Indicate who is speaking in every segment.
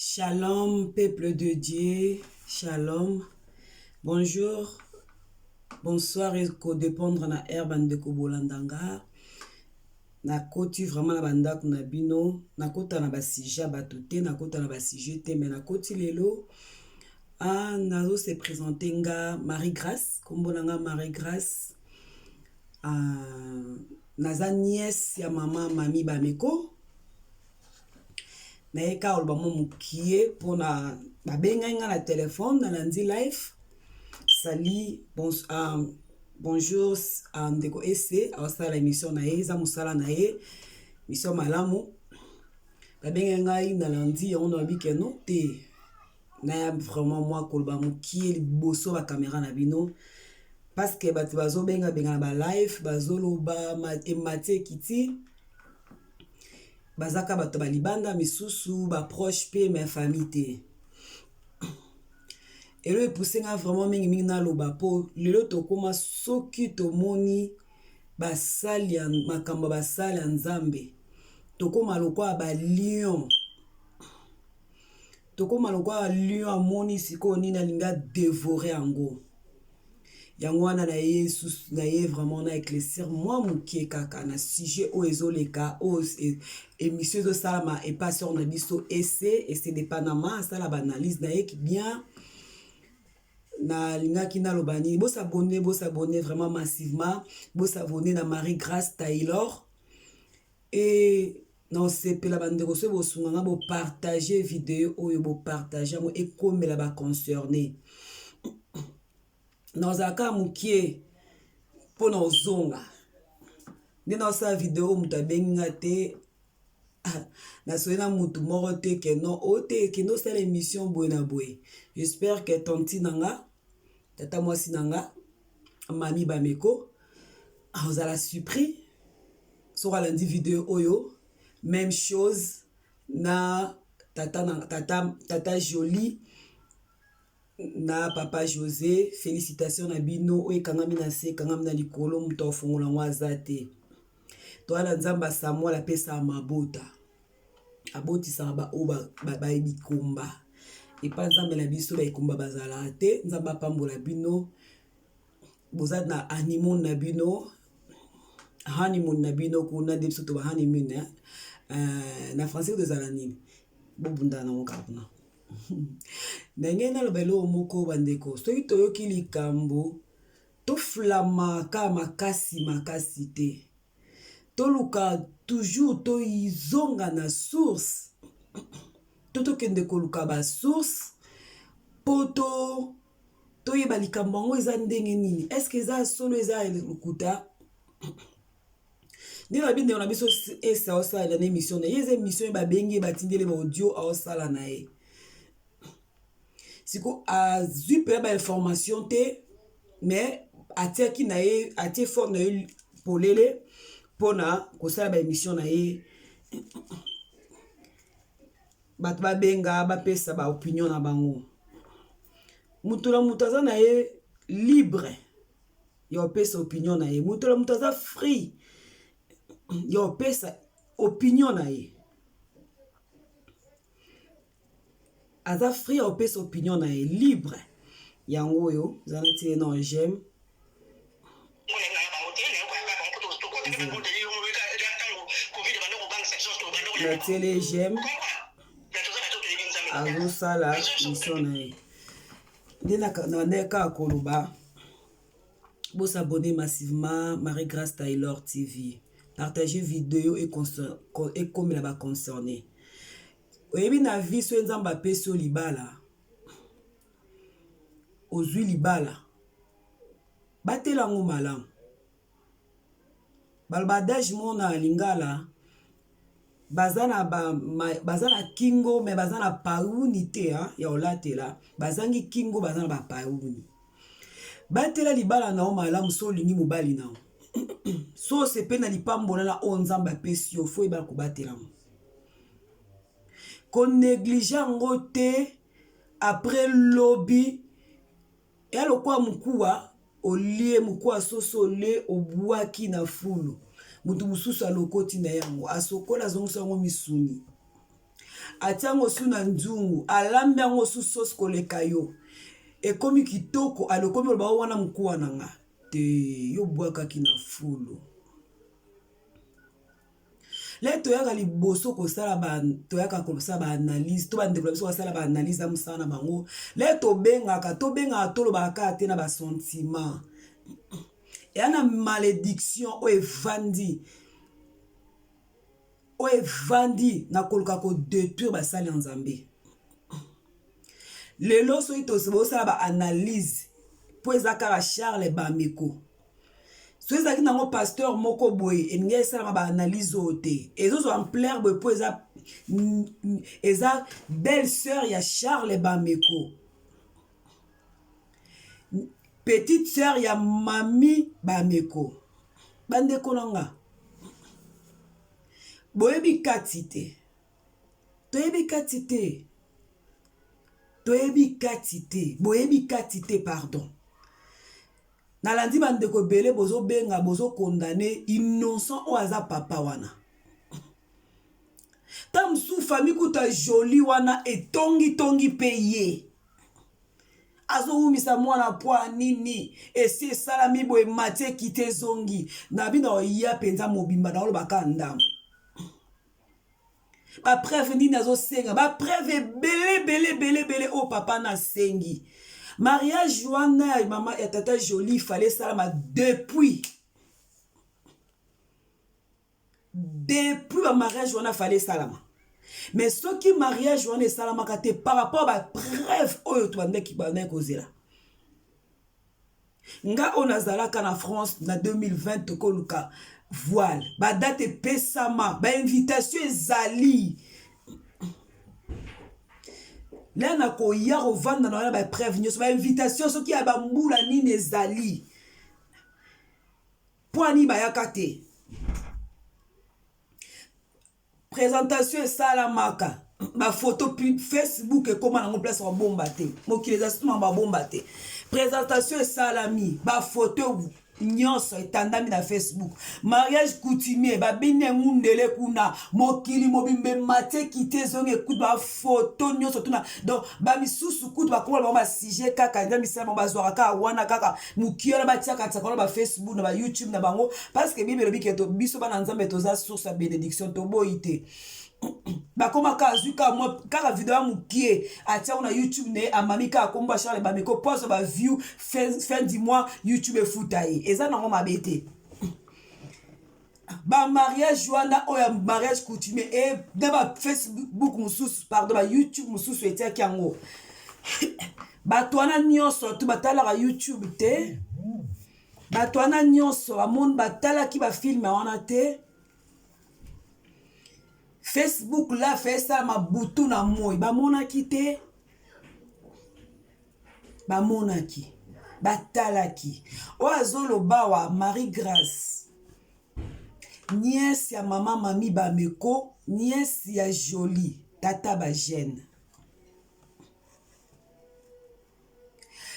Speaker 1: Shalom, peuple de Dieu, shalom. Bonjour, bonsoir et ko dépendre na herbe de Kobolandanga. Na koti vraiment na banda na bino, na kota na basija batote, na kota na basije te, mais na koti lelo. Nazo se présenter nga Marie-Grâce, kombonanga Marie-Grâce. Naza nièce ya maman Mami Bameko. Na eka oloba mo mukie pona babenga nga na téléphone na lundi live. Sali bonjour ndeko ese awasala émission na ye za musala na ye mission malamu babenga ngai na lundi on a bike no te na vraiment moi koloba mukie liboso ba caméra na bino parce que batu bazo benga na ba live bazoloba maté kiti bazaka bato balibanda misusu ba proche pe ma famille te. Et le poussé nga vraiment mingi na loba po lelo tokoma soki tomoni basali ya makambo basali ya nzambe tokoma lokwa ba lion amoni siko nini alinga dévorer yango yango wana na Yesu na ye vraiment na éclaircir moi mukie kaka na sujet o ezoleka o émission de salama et pas sur na biso essai et c'est dépendamment ça la analyse na ye qui bien na linga kina lobani bo s'abonner vraiment massivement bo s'abonner na Marie-Grâce Taylor et non c'est pe la bande ko bo sunga bo partager vidéo oyo bo partager mo et comme la ba concerné dans aka mukie pona ozonga ndina sa vidéo mutabenga te na soina mutu moko te ke non ote ke no sala émission boye na boye. J'espère que tonti nanga tata mwasi nanga Mami Bameko vous allez surpris sur lundi vidéo oyo même chose na tata Jolie na papa José. Félicitations na bino o ekangami na se kangami na likolo muto ofungola ngwazate to ala nzamba Samuel apesa mabota aboti saba o ba bikomba et pas nzambe na biso ba ikomba bazala te nzamba pambola bino bozat na honeymoon na bino kuna de biso to ba honeymoon na français de zalanini bobunda na ngapna ndenge na lobelo moko bandeko soki toyoki likambo to flamaka makasi te toluka toujours to izonga na source toto kende koluka ba source poto to yeba likambo ngo eza ndenge nini est-ce que eza solo eza lukuta ni la binde on a biso esa osa la émission na yeze émission ba bengi batindele ba audio a osala na e siko a zupe ba information te mais atiaki na ye atie fort na ye polele pona kosala ba émission na ye bat ba benga ba pesa ba opinion na bango mutu la mutaza na ye libre yo pesa opinion na ye mutu la mutaza free yo pesa opinion na ye aza free yo pesa opinion na ye libre yango yo zanati non j'aime la télé j'aime azosala mission na ye na neka koloba bo s'abonner massivement Marie-Grâce Taylor TV, partager vidéo et comme la ba concerné oyebi na vie so nzamba peso libala ozwi libala batela ngo malamu balbadage mona lingala bazana kingo me bazana pauni te ya olatela bazangi kingo bazana ba pauni batela libala na o malamu so lingi mobali na so se pe na lipambola na onzamba pesio fo eba ko batela kon négliger ngo te après lobby ya lokwa mukua olie mukua soso le obwaki na fulu mutu mususu alokoti na yango asokola zongo sango misuni atiango su na nzungu alambi yango su sauce koleka yo ekomi kitoko alokomi oloba wana mkuwa na nga te yo bwakaki na fulu le toyaka liboso kosala toyaka kosala baanalyse to bandeko na biso kosala baanalyse ya mosala na bango le tobengaka tolobaka te na basentiment eya na malédiction oyo evandi na koluka kodétruire basali ya nzambe lelo soki tosala baanalyse mpo eza kaka Charles Bameko so ezalaki nango pasteur moko boye elingi esalama baanalyse oyo te ezozwa ampleur boye mpo eza belle sœur ya Charles Bameko petite sœur ya Mami Bameko bandeko nanga boyebi kati te toyebi kati te pardon nalandi bandeko ebele bozobenga bozokondane innocent oyo aza papa wana ta mosusu fami kuta joli wana etongi mpe ye azowumisa mwana po nini esi esalami boye mati ekite ezongi na bino oya mpenza mobimba na olobaka ndambo bapreuve nini azosenga bapreuve ebele oyo papa nasengi mariage wana ya mama ya tata Jolie fallait salama depuis ba mariage wana fallait salama mais ce qui mariage wana salama kate par rapport ba preuve oyo to bandeki bana kozela nga onazalaka na France na 2020 koluka voile ba date pesama ba invitation ezali là na ko ya rovanda na ba preuve nyos ba invitation soki ya ba mbula nini ezali poani ba yakate présentation esalamaka ba photo Facebook ekoma nango place wa bomba te mokilisation ba bomba te présentation esalami ba photo nyonso etandami na Facebook mariage coutumier babine ngundele kuna mokili mobimbe mate kite zonge kutu ba photo nyonso tuna donc ba misusu kutu ba kola ba sujet kaka nda misala ba zwaka ka wana kaka mukiola ba tiaka tsaka ba Facebook na ba YouTube na bango parce que bibelo biketo biso bana nzambe toza source ya bénédiction to boyite bakoma kazuka moi kaka video ya mukie atia na YouTube ne amamika akomba Charles Bameko poste ba view fin du mois YouTube futaye eza nango mabete ba mariage wana oya mariage coutumier et dans ba Facebook mususu pardon ba YouTube mususu etia kiango batwana nyonso tu batala ka YouTube te batwana nyonso amon batala ki ba film wana te Facebook la fait ça ma butu na moi ba monaki te ba monaki batalaki oazolo bawa Marie Grâce nièce ya mama Mami Bameko nièce ya Jolie tata ba jeune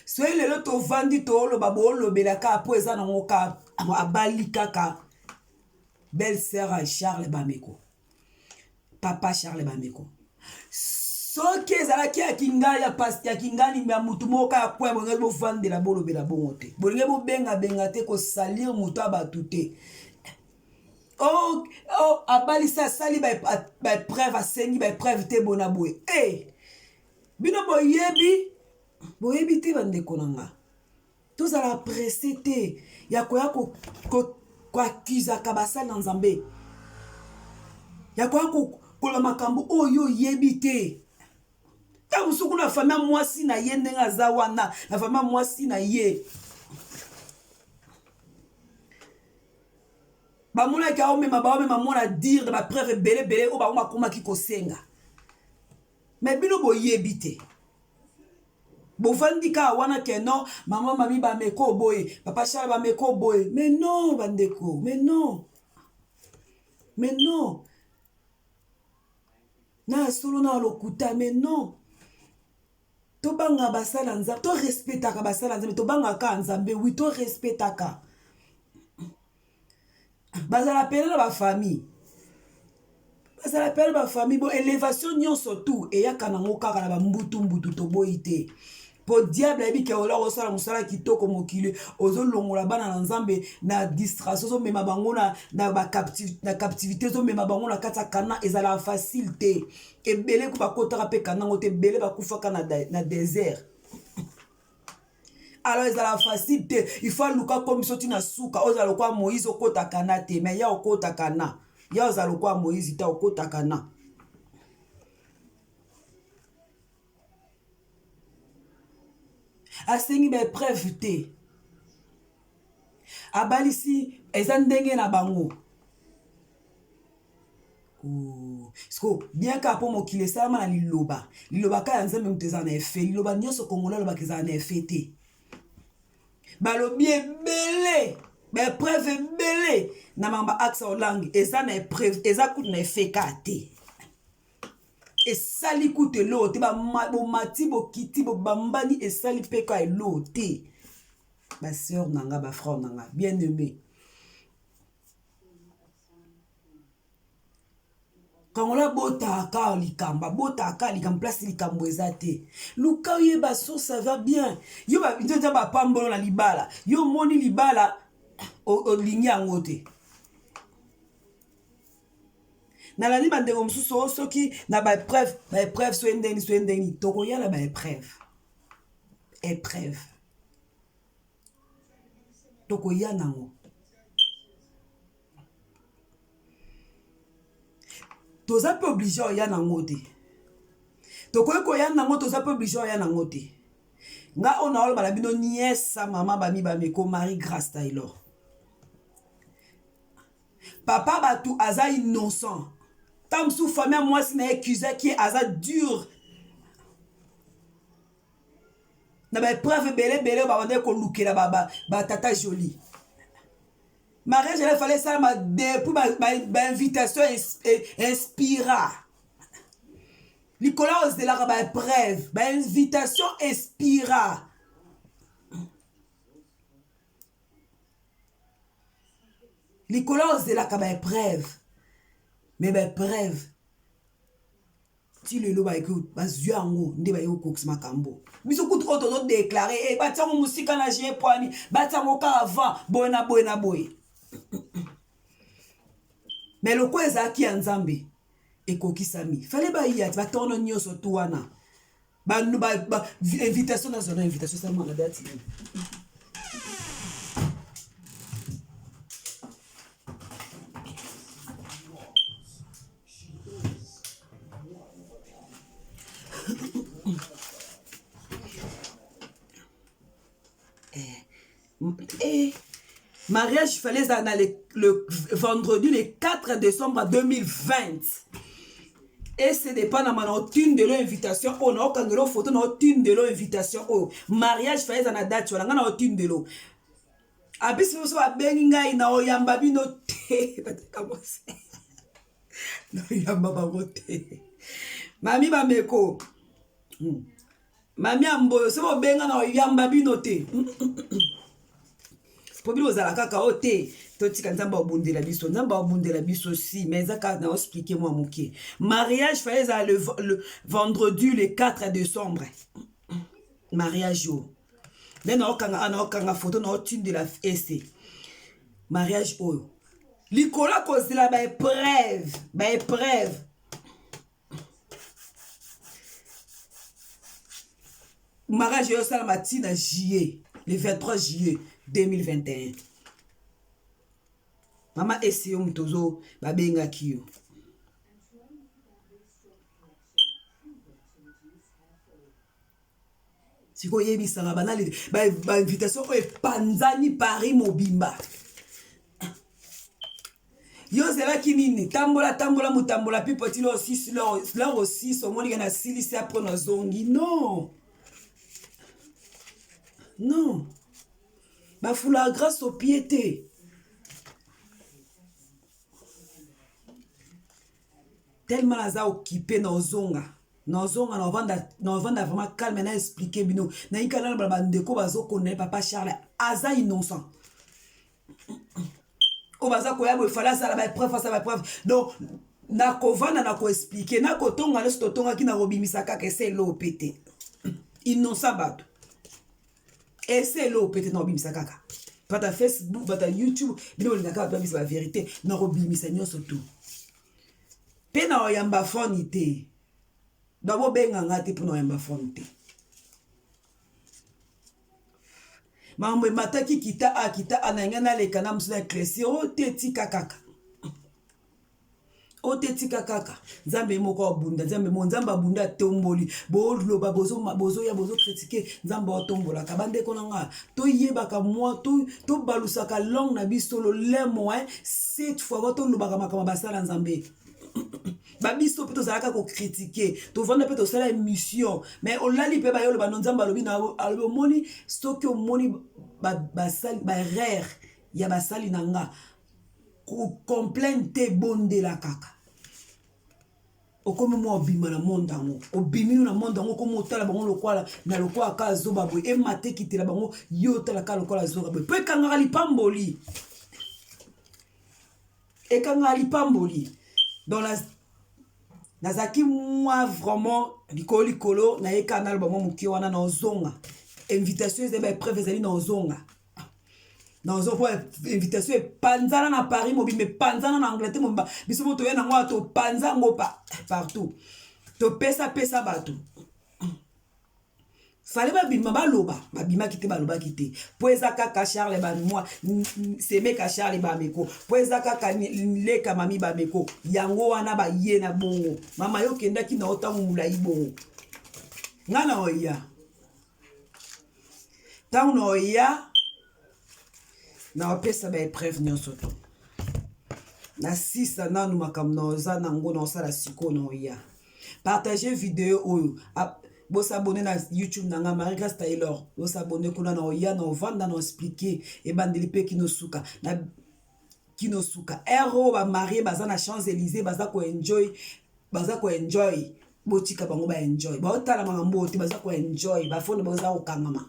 Speaker 1: soki lelo tovandi tooloba boolobelaka po eza nango ka abali kaka belle sœur ya Charles Bameko papa Charles Bameko soki ezalaki ya kingai ya pasti ya kingani ya mutu moka ya poe bonge bovandela bolobela bongo te bolinge bobenga te kosalir mutu abatu te oh abalisa asali baepreuve asengi baepreuve te bona boye bino boyebi te bandeko na nga tozala presse te ya koya koakuzaka basali na nzambe ya koya kola makambo oyo yebi te ta musuku na fami mwasi na ye ndenge aza wana na fami mwasi na ye bamonaki aomema baomema mona dire de bapreuve ebele oyo bango bakomaki kosenga me bino boyebi te bovandi kaka wana ke non mama Mami Bameko boye papa Charles Bameko boye mais non bandeko mais non na solo na lokuta mais non to banga basala nzambe to respectaka basala nzambe to banga ka nzambe oui to respectaka bazala pele na ba famille ça l'appelle ma famille bon élévation nyonso tout et ya kanango kaka na ba mbutu to boité po diable ebi ke ola osala musala kitoko mokili ozolongola bana na nzambe na distraction zo mema bango na ba captivité zo mema bango na kata kana ezala facile te ebele ko bakotaka pe kanango te ebele bakufaka na désert. Alors ezala facile te il faut luka comme soti na suka ozala kwa Moïse okota kana te mais ya okota kana ya ozala kwa Moïse ta okota kana. Asengi ba preuve te abalisi eza ndenge na bango sko bien ka po mokili esalama na liloba ka ya nzambe moto eza na efe liloba nyonso kongola lobaka ezala na efe te balobi ebele baepreuve ebele na mamba axe olange eza na epreuve eza kutu na efe ka te esali kutu elo te bomati bokiti bobambani esali mpe ka elo te baseur nanga bafrère nanga bien aimé kangola botaka likamba place likambo eza te luka oyeba so ça va bien yo nzoza bapambolo na libala yo moni libala olingi yango te nalandi bandeko mosusu soki na baepreuve so endeni tokoyala baepreuve tokoya nango toza pe obligé oya nango te tokoki koya nango toza pe obligé oya nango te nga ona oloba na bino niesa mama bameko Marie Grace Taylor papa batu aza innocent tamsu famille mwasi na accusé qui aza dur na baepreuve belebele babande kolukela batata joli mariage il fallait ça depuis invitation inspira Nicolas ozelaka baepreuve invitation inspira Nicolas ozelaka baepreuve mais baepreuve ti lelo bazwi yango nde baye kokokisa makambo biso kutu oyo tozodeklare batiango mosika na jie poani batiango ka avant boye na boye mais loko ezalaki ya nzambe ekokisami fale bayiya ti batono nyonso tu wana invitation national invitation salama na date mariage fallait dans le vendredi le 4 décembre 2020 et c'est dépend na manotune de l'invitation on a kangelo photo na tune de l'invitation oh mariage fallait dans la date wala ngana tune de lo abisi so abengi ngai na oyamba bino te kamose na oyamba babote mami bameko mami amboyo so benga na oyamba bino te Pobilo ozala kaka o te totika nzamba obundela biso si mais ezaka na expliquer moi moké mariage fallait le vendredi le 4 décembre mariage yo nena okanga photo na otune de la feste mariage oyo likola kozela baepreuve mariage yo sala matina juillet le 23 juillet 2021 mama esi yo mutozo babengaki yo siko yebisaka banali invitation oyo epanzani Paris mobimba yo zelaki nini tambola mutambola pi poti leur aussi somoni na silisi après na zongi non bafula grâce au piété tellement naza occupé na ozonga na ovanda vraiment calme na expliquer bino na ikala na bandeko bazokona papa Charles aza innocent o baza koya bo fala sala ba preuve donc na kovanda na koexplike na kotonga leso totongaki na kobimisa kaka ese elo pete innocent bato ese elo pete na kobimisa kaka bata Facebook bata YouTube bino bolingaka bato babimisa baverité na kobimisa nyonso tu mpe na oyamba foni te dabo benganga te mpo na oyamba foni te mambo emataki kita na ngai naleka na mosu na eklesi o te tika kaka o te tika kaka nzambe moko abunda nzambe abunda tomboli boloba bozoya bozokritike nzambe atombolaka bandeko na nga toyebaka mwa tobalusaka langue na biso lolemo cette fois tolobaka makambo basala nzambe babiso mpe tozalaka kokritike tovanda mpe tosala émission mais olali mpe bayoloba no nzambe alobi alobi omoni soki omoni barere ya basali na nga complaine te bondela kaka okomi mwa obima na monde yango obiminu na monde yango komi otala bango lokwala na lokwala ka azoba boye emate kitela bango yo otala ka lokwala azoba boye mpo ekangaka lipamboli donc nazaki mwa vraiment likolo nayeka naloba mwa moke wana na ozonga invitation ezali baepreuve ezali na ozonga po invitation epanzana na Paris mobimba epanzana na Angleterre mobimba biso mo toya nango topanza yango partout topesa bato fale babima baloba babimaki te balobaki te po eza kaka Charles bamwa semeka Charles bameko po eza kaka leka mami bameko yango wana baye na bongo mama yo kendaki na otango mulai bongo nga na oya tango na oya na opesa baepreuve nyonso to na sisa nanu makambo na oza nango na osala siko na oya partage video oyo bosabone na YouTube nanga Marie Grace Taylor bosabone kuna na oya na ovanda na expliquer ebandeli pe kinosuka ero ba marié baza na Champs-Élysées baza ko enjoy botika bango ba enjoy ba otala makambo te baza ko enjoy ba fone baza ko kangama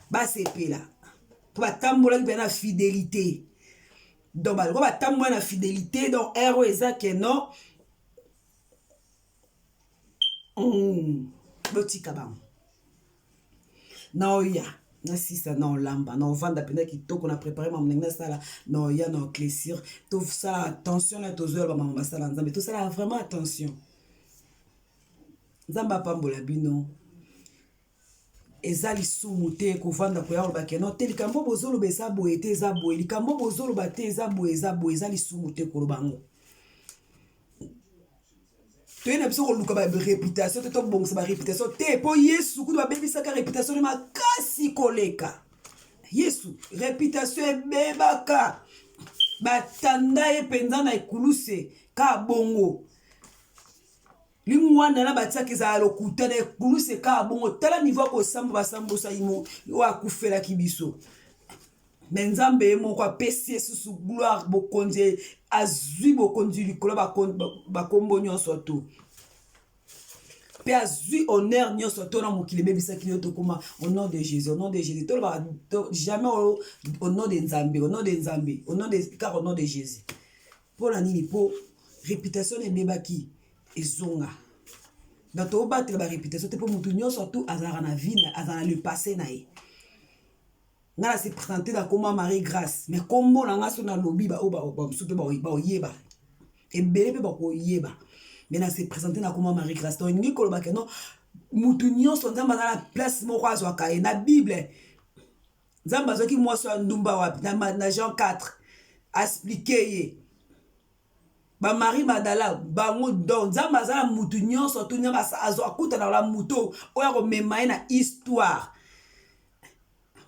Speaker 1: basepela po batambola ki na fidélité donc baloko batambola na fidélité donc ero eza ke non botika bango na oya na sisa na olamba na ovanda pena kitoko na préparer mambo ndenge nasala na oya na éclaircir tosala attention na tozoyola bamambo basala nzambe tosala vraiment attention nzambe apambola bino eza lisumu te kovanda koya koloba ke non te likambo bozoloba eza boye te eza boye likambo bozoloba te eza boye eza lisumu te koloba ngo toyena biso koluka baréputation te tobongisa baréputation te mpo yesu kutu babebisaka réputation ne makasi koleka yesu réputation ebebaka batanda ye mpenza na ekuluse ka bongo limwana na batiaki ezala lokuta na ekuluse ka bongo tala niveau ya kosamba basambosa imo oyo akufelaki biso me nzambe ye moko apesi esusu gloire bokonzi azwi bokonzi likolo bakombo nyonso to mpe azwi honneur nyonso to na mokili ebebisaki yo tokoma au nom de Jésus tolobaka jamais au nom de nzambe car au nom de Jésus mpo na nini mpo réputation ebebaki ezonga donc tobatela baréputation te mpo motu nyonso tu azalaka na vie azala na le passé na ye nga na se présenter na koma Marie Grace mais kombo na nga so na lobi bamosusu mpe baoyeba ebele mpe bakoyeba mais na se présenter na koma Marie Grace donc elingi kolobaka no mutu nyonso nzambe aza na place moko azwaka ye na bible nzambe azwaki mwasi ya ndumba wapi na Jean 4 explike ye bamarie madala bango donc nzambe aza na mutu nyonso tu nzambe akutana na mutu oyo akomema ye na histoire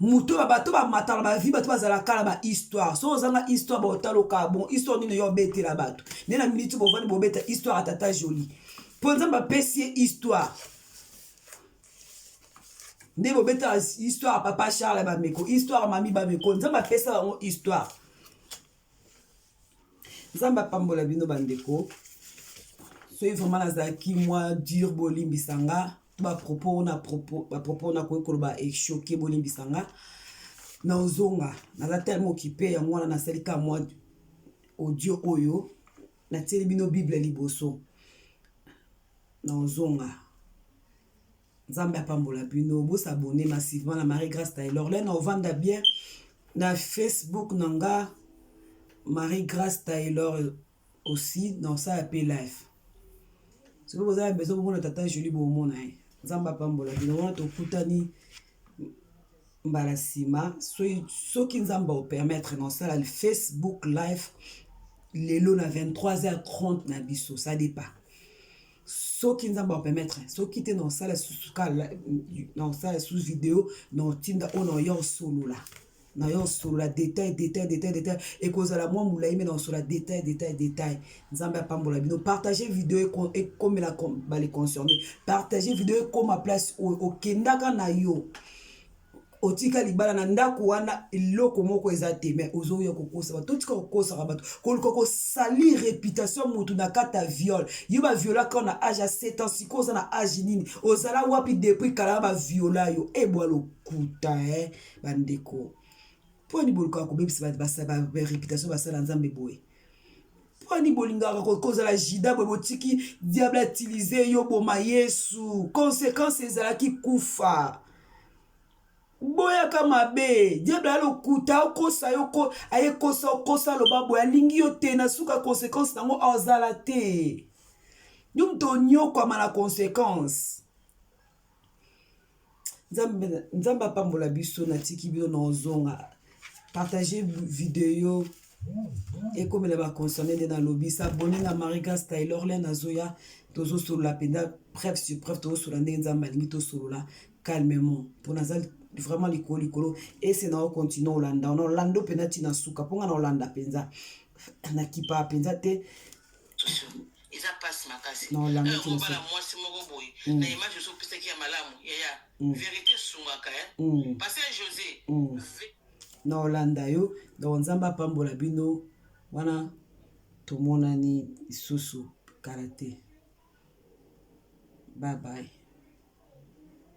Speaker 1: mutu bato bamatala bavi bato bazalaka na bahistoire so ozanga histoire baotaloka bon histoire nini yo obetela bato nde na miniti bovandi bobeta histoire atata joli mpo nzambe apesi ye histoire nde bobeta histoire papa Charles bameko histoire mami bameko nzambe apesa bango histoire nzambe apambola bino bandeko soki vraiment nazalaki mwa dur bolimbisanga bapropos na koki koloba echoke bolimbisanga na ozonga naza tellement occupé yango wana nasalika mwa audio oyo natieli bino bible liboso naozonga nzambe apambola bino bosabone massivement na Marie Grâce Taylor le na ovanda bien na Facebook nanga Marie Grâce Taylor aussi na osala pe live soki bozala besoin bomona tata Julie bomona nzambe apambola bino wana tokutani mbala nsima soki nzambe opermettre na osala le Facebook live lelo na 23h30 na biso ça dépend soki nzambe opermettre soki te na osala sous vidéo na otinda oyo na yo solola na yo solola détail ekozala mwa molai me na osolola détail nzambe apambola bino partager vidéo ekomela bale concerné partager vidéo ekoma place okendaka na yo otika libala na ndako wana eloko moko eza te mais ozoya kokosa bato tika kokosaka bato koluka kosali réputation motu na kata viol yo baviola ka na age ya 7 ans siko oza na age nini ozala wapi depuis kala baviola yo ebwa lokuta bandeko poni boluka kobebisa réputation basala nzambe boye poni bolingaka kozala jida boye botiki diable atilize yo boma yesu conséquence ezalaki kufa boyaka mabe diable alokuta okosa yo ayekosa loba boye alingi yo te na suka conséquence nango azala te yo mto onyokwama na conséquence nzambe apambola biso natiki bino na ozonga partager vidéo ekomela baconcerné nde nalobi sabone na Marie Grâce Taylor le nazoya tozosolola mpenza bref sur bref tozosolola ndenge nzambe alingi tosolola calmement mpo naza vraiment likolo ese na okontinue olanda ona olanda mpenza ntina suka mponga na olanda mpenza nakipa mpenza te
Speaker 2: eza pasi makasi
Speaker 1: na olanda
Speaker 2: mobala mwasi moko boye na image osopesaki ya malamu yaya vérité esungaka pase José
Speaker 1: na olanda yo donc nzambe apambola bino wana tomonani lisusu kala te bye bye.